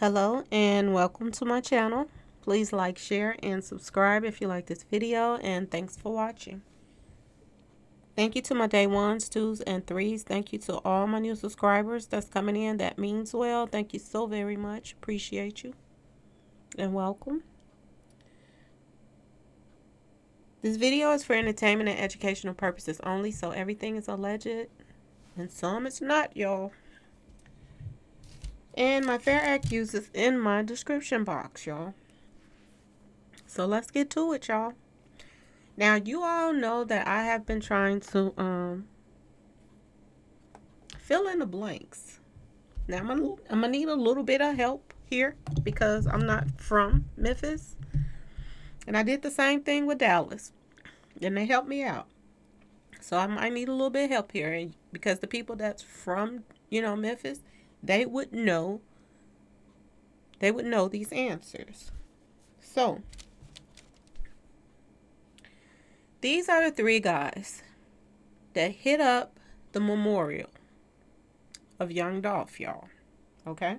Hello and welcome to my channel. Please like, share, and subscribe if you like this video, and thanks for watching. Thank you to my day ones, twos, and threes. Thank you to all my new subscribers that's coming in. That means well. Thank you so very much. Appreciate you and welcome. This video is for entertainment and educational purposes only, so everything is alleged and some it's not, y'all. And my Fair Act use is in my description box, y'all. So let's get to it, y'all. Now, you all know that I have been trying to fill in the blanks. Now, I'm gonna need a little bit of help here because I'm not from Memphis. And I did the same thing with Dallas. And they helped me out. So I might need a little bit of help here. And because the people that's from, Memphis, they would know these answers. So, these are the three guys that hit up the memorial of Young Dolph, y'all. Okay?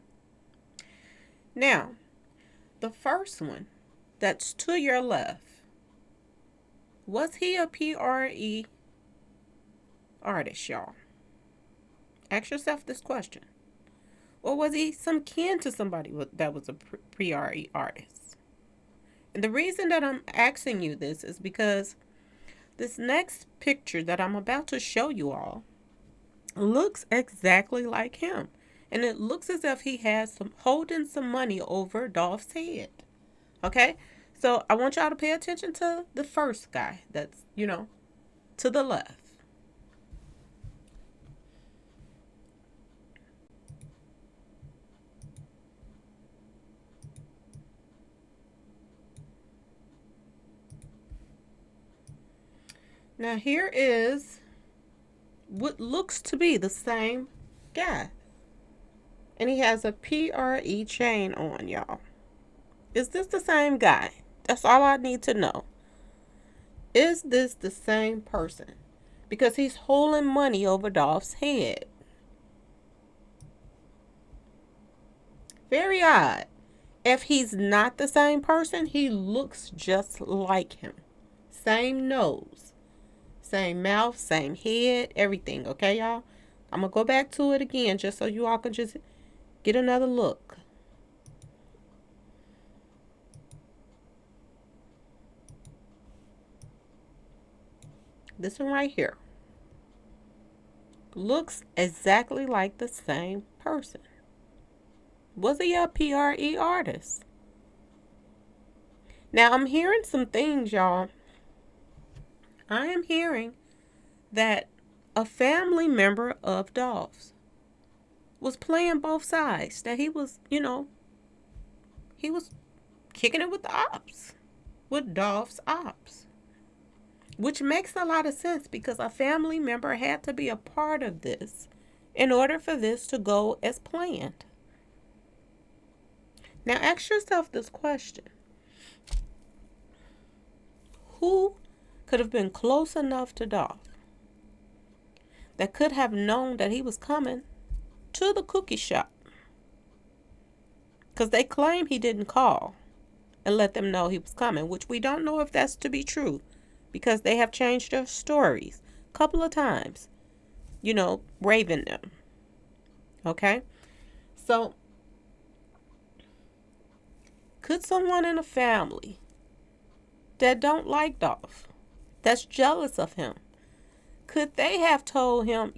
Now, the first one that's to your left, was he a P.R.E. artist, y'all? Ask yourself this question. Or was he some kin to somebody that was a P.R.E. artist? And the reason that I'm asking you this is because this next picture that I'm about to show you all looks exactly like him. And it looks as if he has holding some money over Dolph's head. Okay? So I want y'all to pay attention to the first guy that's, to the left. Now here is what looks to be the same guy. And he has a P.R.E. chain on, y'all. Is this the same guy? That's all I need to know. Is this the same person? Because he's holding money over Dolph's head. Very odd. If he's not the same person, he looks just like him. Same nose, same mouth, same head, everything. Okay, y'all? I'm going to go back to it again just so you all can just get another look. This one right here looks exactly like the same person. Was he a P.R.E. artist? Now, I'm hearing some things, y'all. I am hearing that a family member of Dolph's was playing both sides. That he was, he was kicking it with the ops, with Dolph's ops. Which makes a lot of sense because a family member had to be a part of this in order for this to go as planned. Now ask yourself this question. Who could have been close enough to Dolph that could have known that he was coming to the cookie shop? Because they claim he didn't call and let them know he was coming, which we don't know if that's to be true because they have changed their stories a couple of times, raving them. Okay? So, could someone in a family that don't like Dolph, that's jealous of him, could they have told him,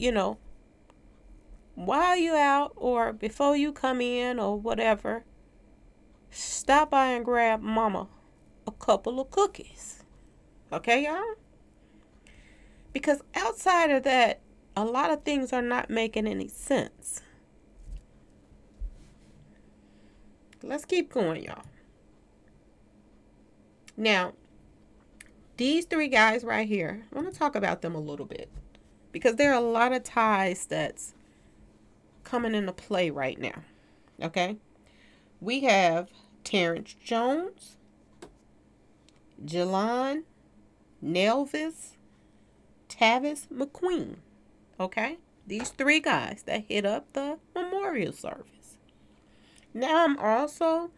while you out or before you come in or whatever, stop by and grab mama a couple of cookies? Okay, y'all? Because outside of that, a lot of things are not making any sense. Let's keep going, y'all. Now, these three guys right here, I want to talk about them a little bit because there are a lot of ties that's coming into play right now. Okay? We have Terrence Jones, Jelon Nelvis, Tavis McQueen. Okay? These three guys that hit up the memorial service. Now I'm also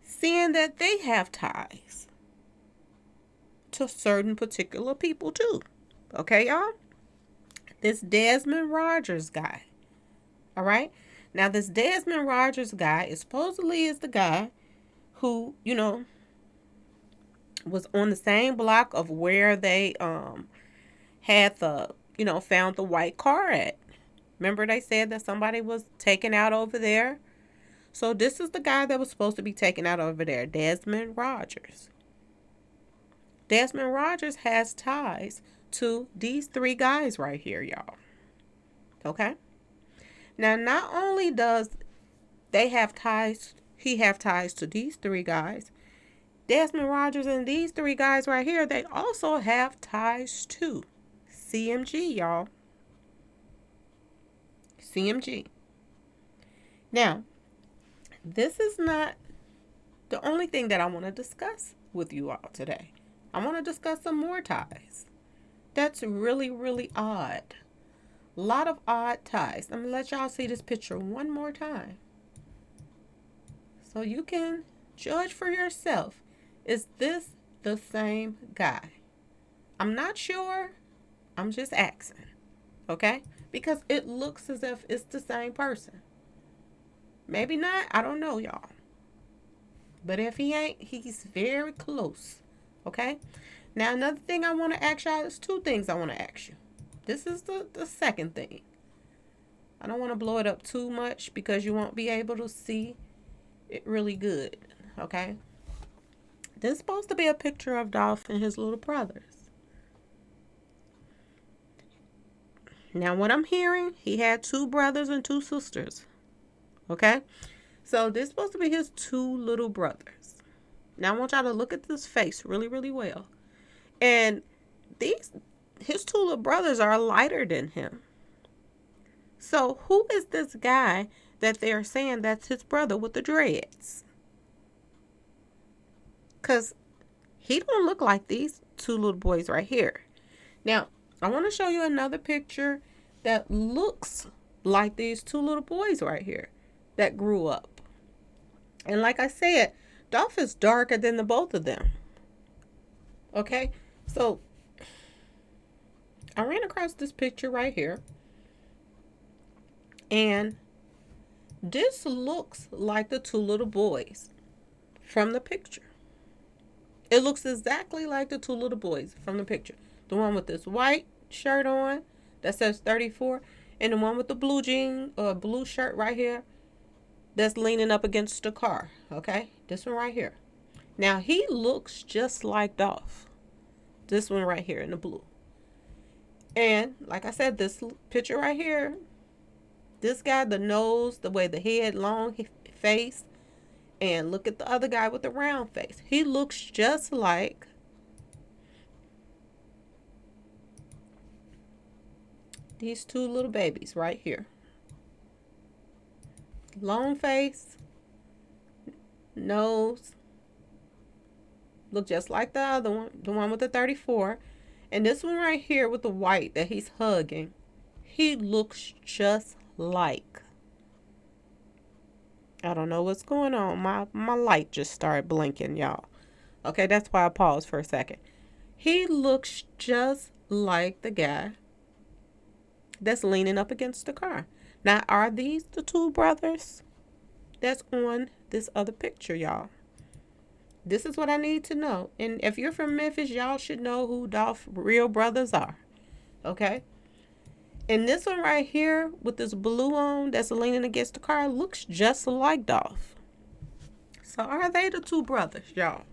seeing that they have ties to certain particular people too. Okay, y'all? This Desmond Rogers guy. All right? Now this Desmond Rogers guy is supposedly is the guy who, was on the same block of where they had the, found the white car at. Remember they said that somebody was taken out over there? So this is the guy that was supposed to be taken out over there, Desmond Rogers. Desmond Rogers has ties to these three guys right here, y'all. Okay? Now, not only does they have ties, he have ties to these three guys, Desmond Rogers and these three guys right here, they also have ties to CMG, y'all. CMG. Now, this is not the only thing that I want to discuss with you all today. I want to discuss some more ties. That's really, really odd. A lot of odd ties. I'm going to let y'all see this picture one more time, so you can judge for yourself. Is this the same guy? I'm not sure. I'm just asking. Okay? Because it looks as if it's the same person. Maybe not. I don't know, y'all. But if he ain't, he's very close. Okay? Now, another thing I want to ask y'all is two things I want to ask you. This is the second thing. I don't want to blow it up too much because you won't be able to see it really good. Okay? This is supposed to be a picture of Dolph and his little brothers. Now, what I'm hearing, he had two brothers and two sisters. Okay? So, this is supposed to be his two little brothers. Now, I want y'all to look at this face really, really well. And his two little brothers are lighter than him. So, who is this guy that they're saying that's his brother with the dreads? Because he don't look like these two little boys right here. Now, I want to show you another picture that looks like these two little boys right here that grew up. And like I said, Dolph is darker than the both of them. Okay? So, I ran across this picture right here. And this looks like the two little boys from the picture. It looks exactly like the two little boys from the picture. The one with this white shirt on that says 34, and the one with the blue jean or blue shirt right here that's leaning up against the car. Okay? This one right here. Now, he looks just like Dolph. This one right here in the blue. And like I said, this picture right here, this guy, the nose, the way the head, long face, and look at the other guy with the round face. He looks just like these two little babies right here. Long face, nose, look just like the other one, the one with the 34. And this one right here with the white that he's hugging, he looks just like. I don't know what's going on. My light just started blinking, y'all. Okay, that's why I paused for a second. He looks just like the guy that's leaning up against the car. Now, are these the two brothers that's on this other picture, y'all? This is what I need to know. And if you're from Memphis, y'all should know who Dolph's real brothers are. Okay? And this one right here with this blue on that's leaning against the car looks just like Dolph. So are they the two brothers, y'all?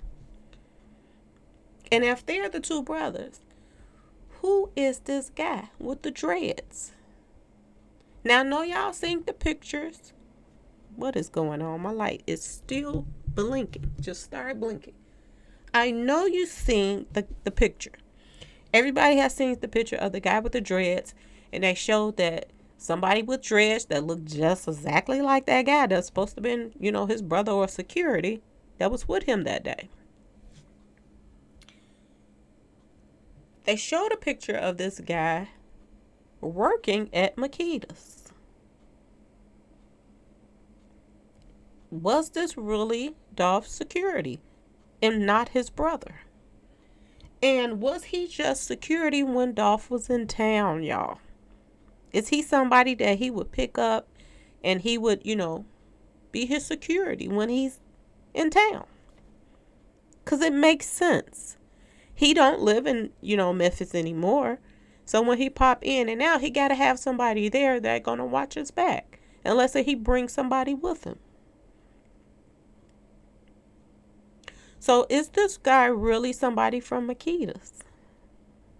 And if they're the two brothers, who is this guy with the dreads? Now, I know y'all seen the pictures. What is going on? My light is still blinking. Just started blinking. I know you've seen the picture. Everybody has seen the picture of the guy with the dreads. And they showed that somebody with dreads that looked just exactly like that guy that's supposed to have been, his brother or security that was with him that day. They showed a picture of this guy working at Makeda's. Was this really Dolph's security and not his brother? And was he just security when Dolph was in town, y'all? Is he somebody that he would pick up and he would, be his security when he's in town? Because it makes sense. He don't live in, Memphis anymore. So when he pop in and out, he got to have somebody there that going to watch his back. Unless he brings somebody with him. So is this guy really somebody from Makeda's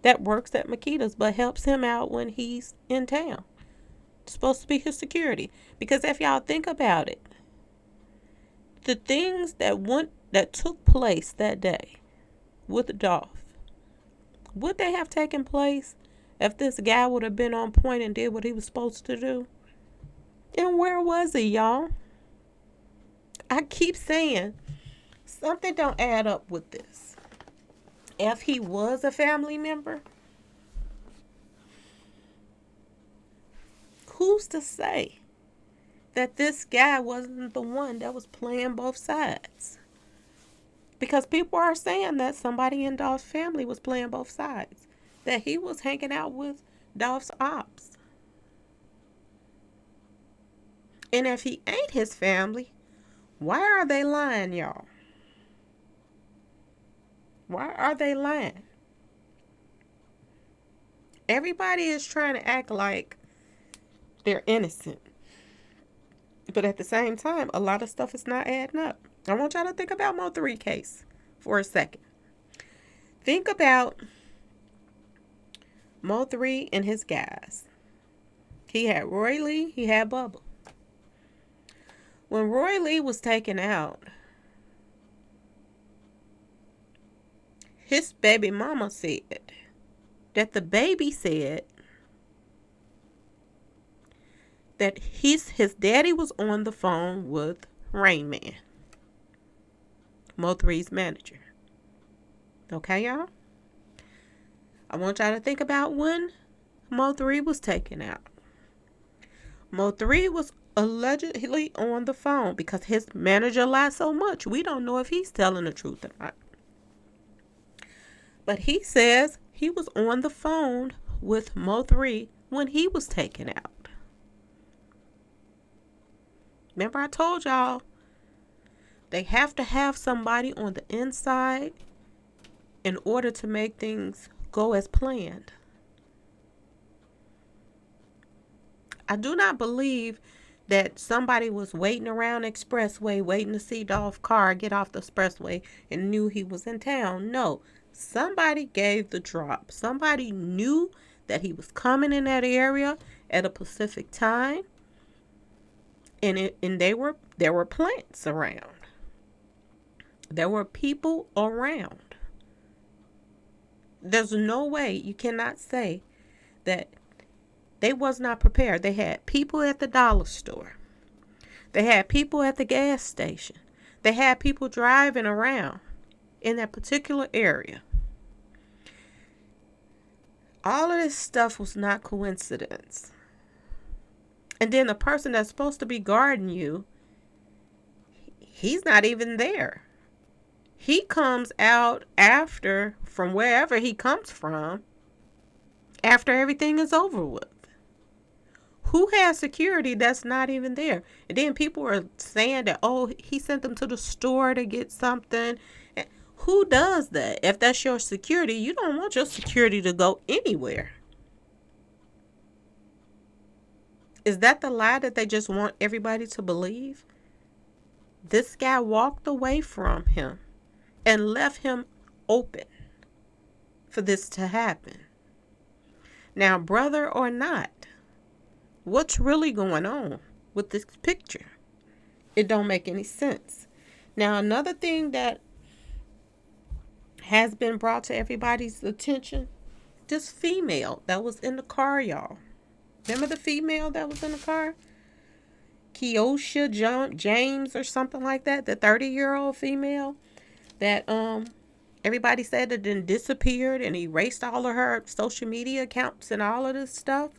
that works at Makeda's but helps him out when he's in town? It's supposed to be his security. Because if y'all think about it, the things that took place that day with Dolph, would they have taken place if this guy would have been on point and did what he was supposed to do? And where was he, y'all? I keep saying something don't add up with this. If he was a family member, who's to say that this guy wasn't the one that was playing both sides? Because people are saying that somebody in Dolph's family was playing both sides. That he was hanging out with Dolph's ops. And if he ain't his family, why are they lying, y'all? Why are they lying? Everybody is trying to act like they're innocent. But at the same time, a lot of stuff is not adding up. I want y'all to think about P.R.E case for a second. Think about P.R.E and his guys. He had Roy Lee, he had Bubba. When Roy Lee was taken out, his baby mama said that the baby said that his daddy was on the phone with Rain Man, P.R.E's manager. Okay, y'all? I want y'all to think about when P.R.E was taken out. P.R.E was allegedly on the phone because his manager lied so much. We don't know if he's telling the truth or not. But he says he was on the phone with P.R.E when he was taken out. Remember I told y'all, they have to have somebody on the inside in order to make things go as planned. I do not believe that somebody was waiting around the expressway, waiting to see Dolph's car get off the expressway and knew he was in town. No, somebody gave the drop. Somebody knew that he was coming in that area at a specific time. And there were plants around. There were people around. There's no way, you cannot say that they was not prepared. They had people at the dollar store. They had people at the gas station. They had people driving around in that particular area. All of this stuff was not coincidence. And then the person that's supposed to be guarding you, he's not even there. He comes out after, from wherever he comes from, after everything is over with. Who has security that's not even there? And then people are saying that, oh, he sent them to the store to get something. Who does that? If that's your security, you don't want your security to go anywhere. Is that the lie that they just want everybody to believe? This guy walked away from him and left him open for this to happen. Now, brother or not, what's really going on with this picture? It don't make any sense. Now, another thing that has been brought to everybody's attention, this female that was in the car, y'all. Remember the female that was in the car? Keosha James or something like that. The 30-year-old female that everybody said that then disappeared and erased all of her social media accounts and all of this stuff.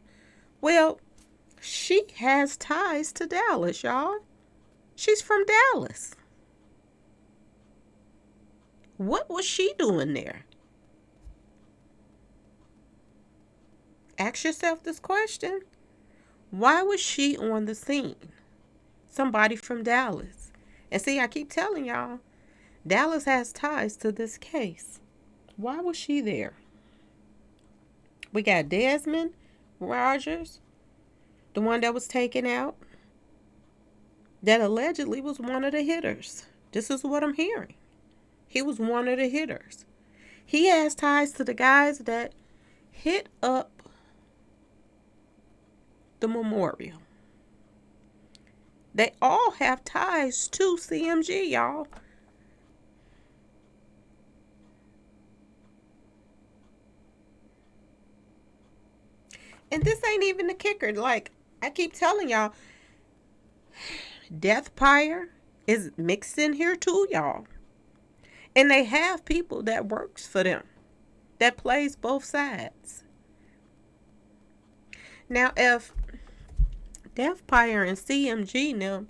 Well, she has ties to Dallas, y'all. She's from Dallas. What was she doing there? Ask yourself this question. Why was she on the scene? Somebody from Dallas. And see, I keep telling y'all, Dallas has ties to this case. Why was she there? We got Desmond Rogers, the one that was taken out, that allegedly was one of the hitters. This is what I'm hearing. He was one of the hitters. He has ties to the guys that hit up the memorial. They all have ties to CMG, y'all. And this ain't even the kicker. Like, I keep telling y'all, P.R.E is mixed in here too, y'all. And they have people that works for them, that plays both sides. Now, if P.R.E and CMG them,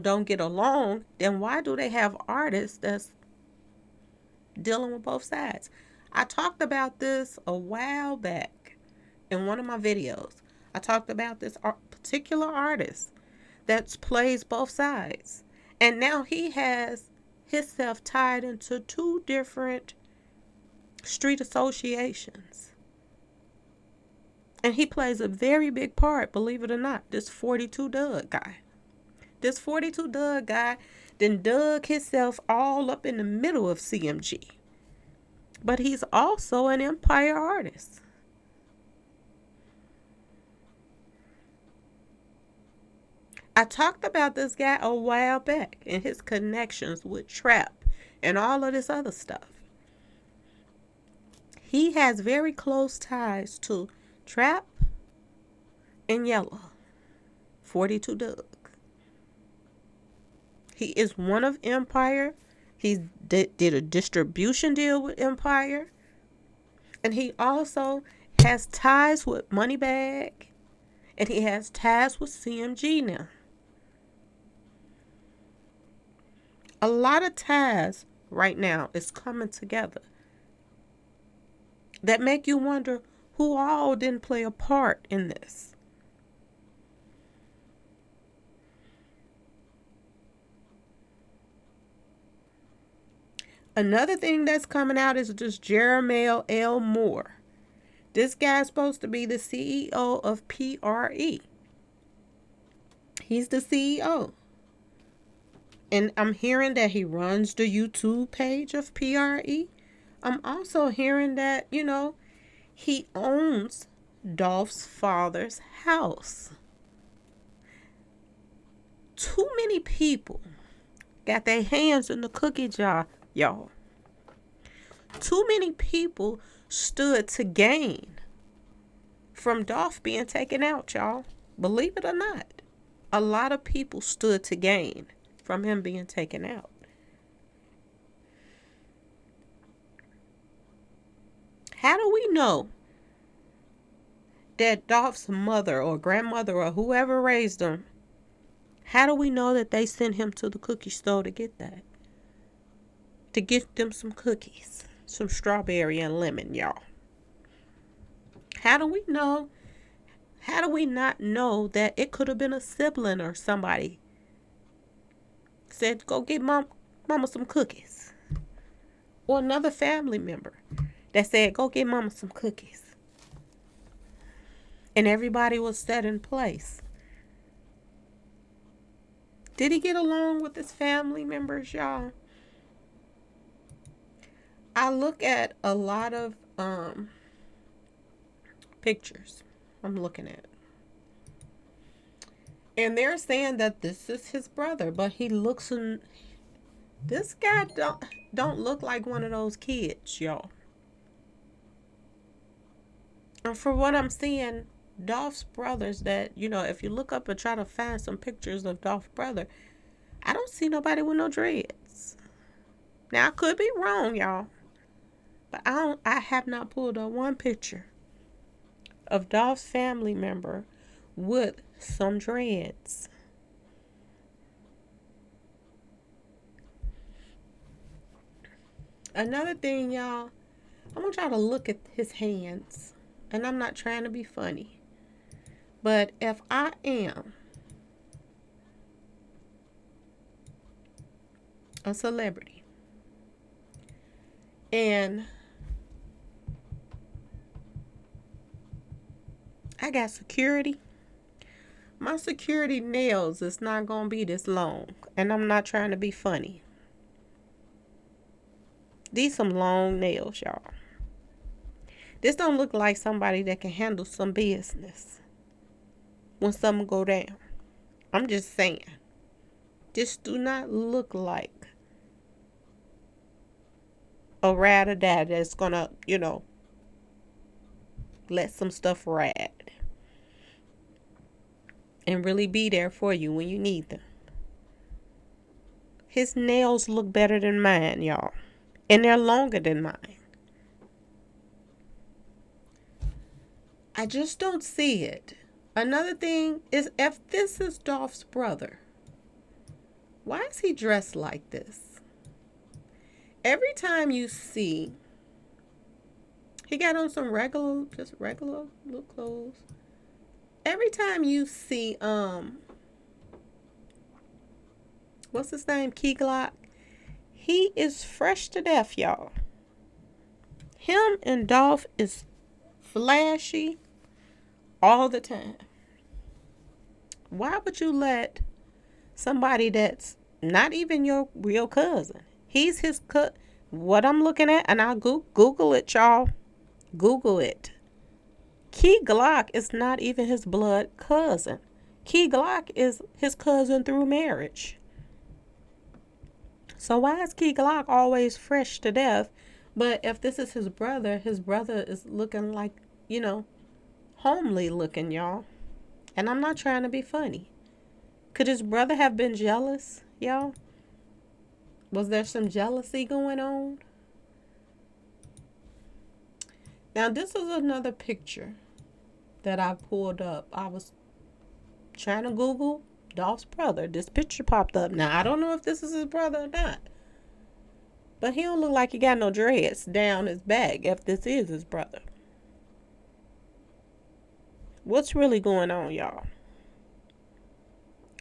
don't get along, then why do they have artists that's dealing with both sides? I talked about this a while back in one of my videos. I talked about this particular artist that plays both sides. And now he has himself tied into two different street associations. And he plays a very big part, believe it or not, this 42 Doug guy. This 42 Doug guy then dug himself all up in the middle of CMG. But he's also an Empire artist. I talked about this guy a while back and his connections with Trap and all of this other stuff. He has very close ties to Trap and Yellow, 42 Doug. He is one of Empire. He did a distribution deal with Empire. And he also has ties with Moneybag. And he has ties with CMG now. A lot of ties right now is coming together that make you wonder who all didn't play a part in this. Another thing that's coming out is this Jeremiah L. Moore. This guy's supposed to be the CEO of P.R.E. He's the CEO. And I'm hearing that he runs the YouTube page of P.R.E. I'm also hearing that, he owns Dolph's father's house. Too many people got their hands in the cookie jar, y'all. Too many people stood to gain from Dolph being taken out, y'all. Believe it or not. A lot of people stood to gain from him being taken out. How do we know that Dolph's mother or grandmother or whoever raised him, how do we know that they sent him to the cookie store to get that? To get them some cookies, some strawberry and lemon, y'all. How do we know? How do we not know that it could have been a sibling or somebody said, go get mama some cookies? Or another family member that said, go get mama some cookies. And everybody was set in place. Did he get along with his family members, y'all? I look at a lot of pictures I'm looking at. And they're saying that this is his brother, but he looks in, this guy don't look like one of those kids, y'all. And for what I'm seeing, Dolph's brothers that, if you look up and try to find some pictures of Dolph's brother, I don't see nobody with no dreads. Now I could be wrong, y'all. But I have not pulled up one picture of Dolph's family member with some dreads. Another thing, y'all, I want y'all to look at his hands. And I'm not trying to be funny. But if I am a celebrity and I got security, my security nails is not going to be this long. And I'm not trying to be funny. These some long nails, y'all. This don't look like somebody that can handle some business when something go down. I'm just saying. This do not look like a ride or die that's gonna, let some stuff ride and really be there for you when you need them. His nails look better than mine, y'all. And they're longer than mine. I just don't see it. Another thing is, if this is Dolph's brother, why is he dressed like this? Every time you see, he got on some just regular little clothes. Every time you see, what's his name? Key Glock. He is fresh to death, y'all. Him and Dolph is flashy all the time. Why would you let somebody that's not even your real cousin? He's his what I'm looking at, and I'll Google it, y'all. Google it. Key Glock is not even his blood cousin. Key Glock is his cousin through marriage. So why is Key Glock always fresh to death? But if this is his brother is looking like, homely looking, y'all. And I'm not trying to be funny. Could his brother have been jealous, y'all? Was there some jealousy going on? Now, this is another picture that I pulled up. I was trying to Google Dolph's brother. This picture popped up. Now, I don't know if this is his brother or not. But he don't look like he got no dreads down his back if this is his brother. What's really going on, y'all?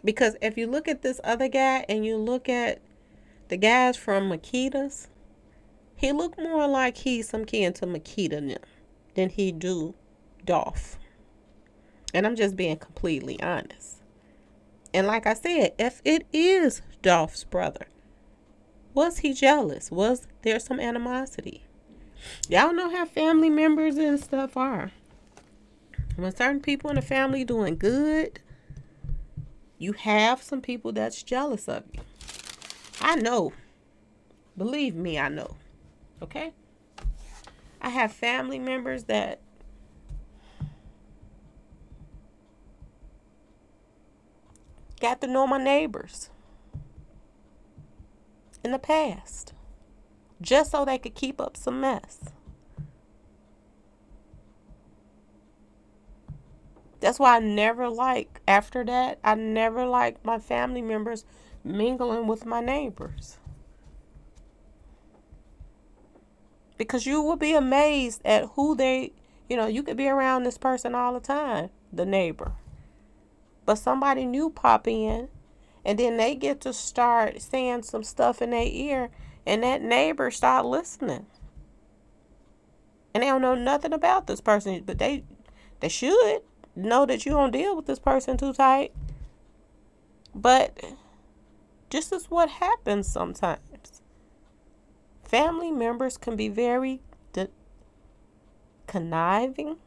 Because if you look at this other guy and you look at the guys from Makeda's, he look more like he's some kin to Makeda than he do Dolph. And I'm just being completely honest. And like I said, if it is Dolph's brother, was he jealous? Was there some animosity? Y'all know how family members and stuff are. When certain people in the family doing good, you have some people that's jealous of you. I know. Believe me, I know. Okay? I have family members that got to know my neighbors in the past just so they could keep up some mess. That's why after that, I never liked my family members mingling with my neighbors. Because you will be amazed at who you could be around this person all the time, the neighbor. But somebody new pop in, and then they get to start saying some stuff in their ear, and that neighbor start listening. And they don't know nothing about this person, but they should know that you don't deal with this person too tight. But this is what happens sometimes. Family members can be very conniving.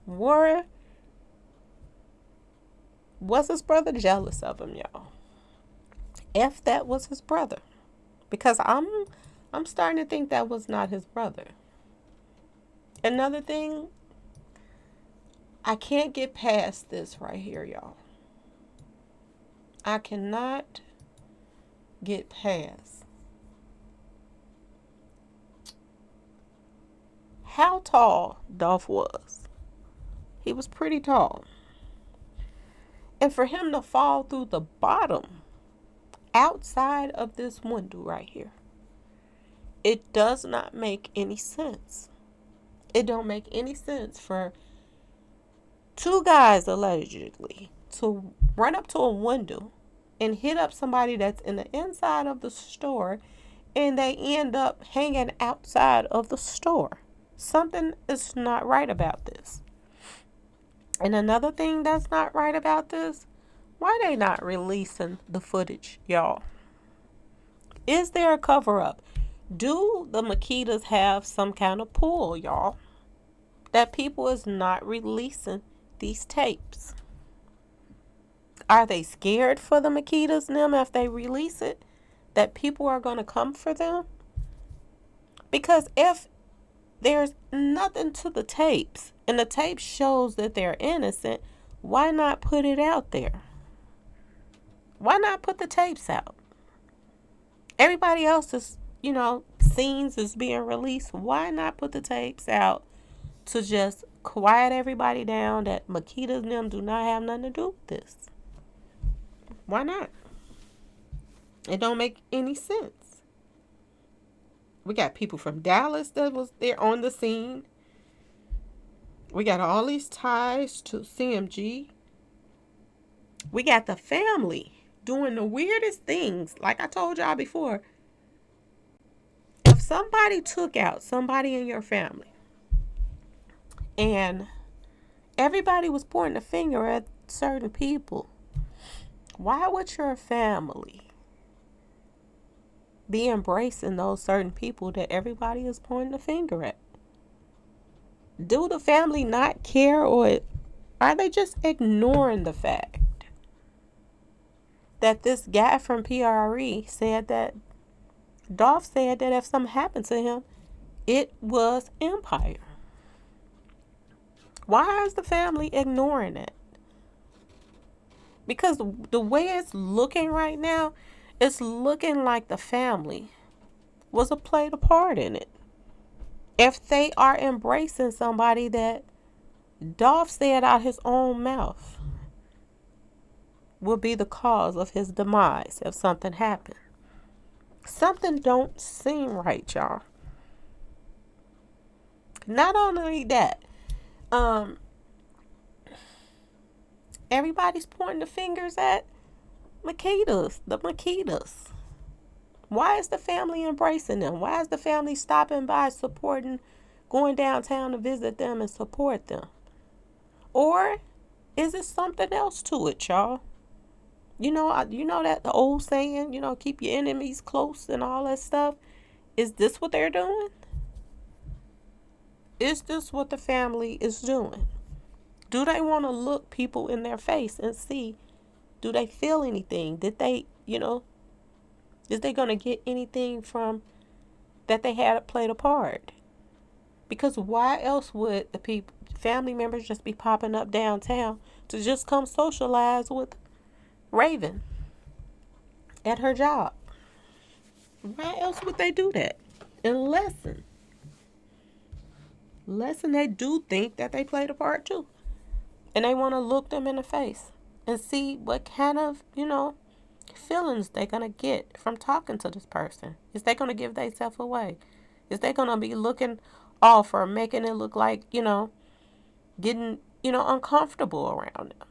Was his brother jealous of him, y'all? If that was his brother. Because I'm starting to think that was not his brother. Another thing, I can't get past this right here, y'all. I cannot get past how tall Dolph was. He was pretty tall. And for him to fall through the bottom outside of this window right here. It does not make any sense. It don't make any sense for two guys allegedly to run up to a window and hit up somebody that's in the inside of the store, and they end up hanging outside of the store. Something is not right about this. And another thing that's not right about this, why they not releasing the footage, y'all? Is there a cover up? Do the Makedas have some kind of pull, y'all, that people is not releasing these tapes? Are they scared for the Makedas and them if they release it, that people are going to come for them? Because if there's nothing to the tapes and the tape shows that they're innocent, why not put it out there? Why not put the tapes out? Everybody else's, scenes is being released. Why not put the tapes out to just quiet everybody down that Makeda and them do not have nothing to do with this? Why not? It don't make any sense. We got people from Dallas that was there on the scene. We got all these ties to CMG. We got the family doing the weirdest things. Like I told y'all before, if somebody took out somebody in your family and everybody was pointing a finger at certain people, why would your family be embracing those certain people that everybody is pointing a finger at? Do the family not care, or are they just ignoring the fact that this guy from P.R.E said that Dolph said that if something happened to him, it was Empire? Why is the family ignoring it? Because the way it's looking right now, it's looking like the family was played a part in it. If they are embracing somebody that Dolph said out his own mouth will be the cause of his demise if something happened. Something don't seem right, y'all. Not only that, everybody's pointing the fingers at the Makedas. Why is the family embracing them? Why is the family stopping by, supporting, going downtown to visit them and support them? Or is it something else to it, y'all? You know that the old saying, keep your enemies close and all that stuff. Is this what they're doing? Is this what the family is doing? Do they want to look people in their face and see, do they feel anything? Did they, is they going to get anything from that they had played a part? Because why else would the family members just be popping up downtown to just come socialize with Raven at her job? Why else would they do that? Unless they do think that they played a part too. And they want to look them in the face and see what kind of, feelings they're going to get from talking to this person. Is they going to give themselves away? Is they going to be looking off or making it look like, getting, uncomfortable around them?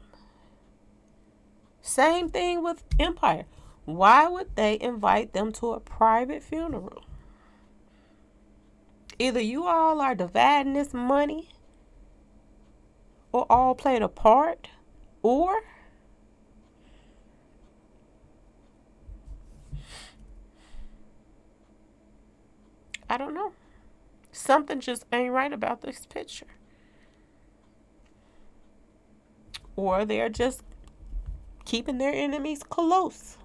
Same thing with Empire. Why would they invite them to a private funeral? Either you all are dividing this money or all played a part, or I don't know. Something just ain't right about this picture. Or they're just keeping their enemies close.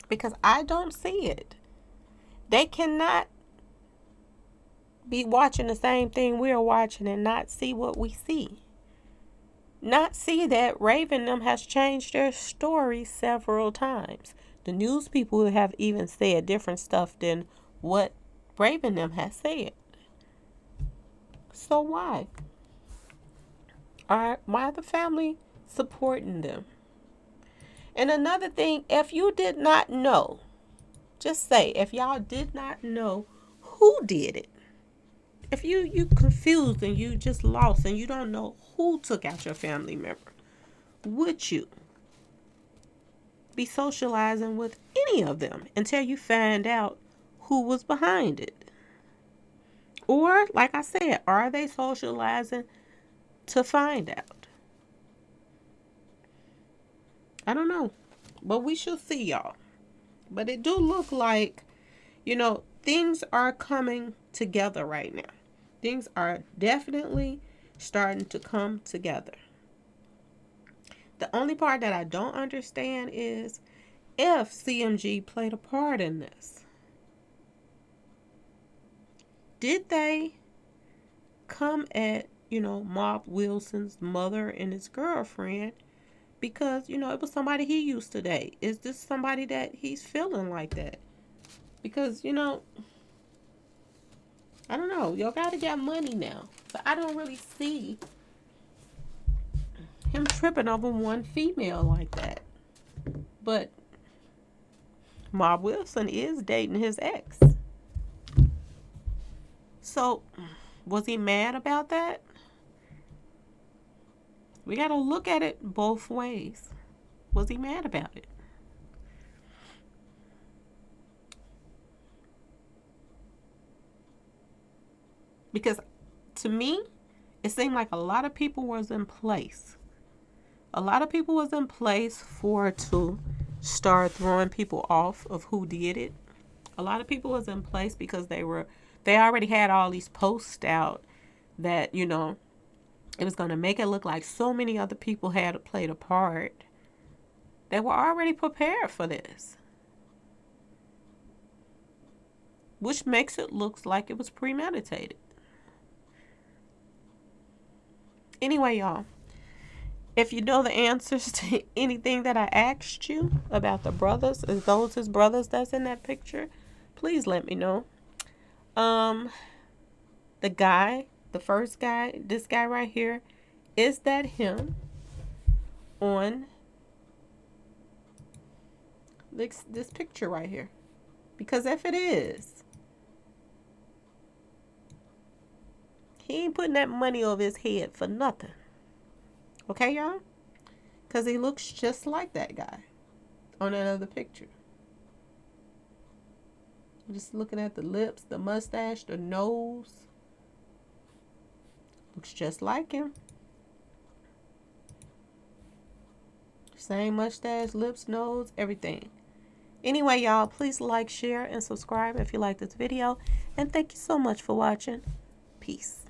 Because I don't see it. They cannot be watching the same thing we're watching and not see what we see. Not see that Raven them has changed their story several times. The news people have even said different stuff than what Raven them has said. So why? Why the family supporting them? And another thing, if you did not know, just say, if y'all did not know who did it, if you confused and you just lost and you don't know who took out your family member, would you be socializing with any of them until you find out who was behind it? Or, like I said, are they socializing to find out? I don't know. But we shall see, y'all. But it do look like, things are coming together right now. Things are definitely starting to come together. The only part that I don't understand is if CMG played a part in this. Did they come at, Mob Wilson's mother and his girlfriend because, it was somebody he used to date? Is this somebody that he's feeling like that? Because, I don't know. Y'all gotta get money now. So I don't really see him tripping over one female like that. But Mob Wilson is dating his ex. So was he mad about that? We gotta look at it both ways. Was he mad about it? Because to me, it seemed like a lot of people was in place. A lot of people was in place for to start throwing people off of who did it. A lot of people was in place because they already had all these posts out that, it was going to make it look like so many other people had played a part. They were already prepared for this, which makes it look like it was premeditated. Anyway, y'all, if you know the answers to anything that I asked you about the brothers, is those his brothers that's in that picture, please let me know. The first guy, this guy right here, is that him on this picture right here? Because if it is, he ain't putting that money over his head for nothing. Okay, y'all? Because he looks just like that guy on that other picture. Just looking at the lips, the mustache, the nose. Looks just like him. Same mustache, lips, nose, everything. Anyway, y'all, please like, share, and subscribe if you like this video. And thank you so much for watching. Peace.